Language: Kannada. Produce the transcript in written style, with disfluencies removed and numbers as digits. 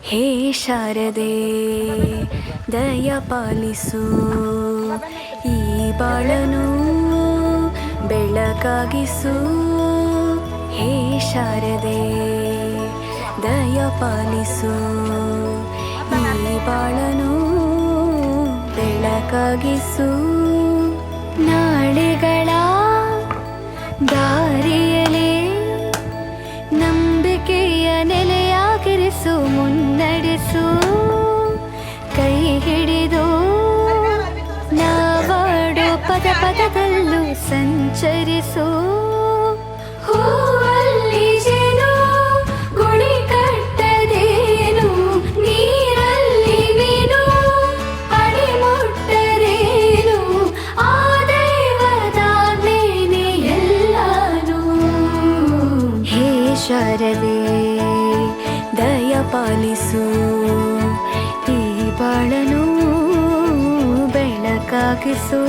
ಹೇ ಶಾರದೆ ದಯ ಪಾಲಿಸು, ಈ ಬಾಳನು ಬೆಳಕಾಗಿಸು. ಹೇ ಶಾರದೆ ದಯ ಪಾಲಿಸು, ಈ ಬಾಳನು ಬೆಳಕಾಗಿಸು. ನಾಳೆಗಳ ದಾರಿಯಲೇ ನಂಬಿಕೆಯ ನೆಲೆಯಾಗಿರಿಸು, ಮುನ್ನಡೆಸು. ಕೈ ಹಿಡಿದು ನಾವಾಡೋ ಪದ ಪದದಲ್ಲೂ ಸಂಚರಿಸು. ಹೂವಲ್ಲಿ ಜೇನು ಗುಡಿ ಕಟ್ಟದೇನು, ನೀರಲ್ಲಿ ಮೀನು ಅಡಿ ಮುಟ್ಟರೇನು, ಆ ದೈವದಾಜ್ಞೆನೇ ಎಲ್ಲಾನು. ಹೇ ಶಾರದೆ ದಯ ಪಾಲಿಸು, ಈ ಬಾಳನು ಬೆಳಕಾಗಿಸು.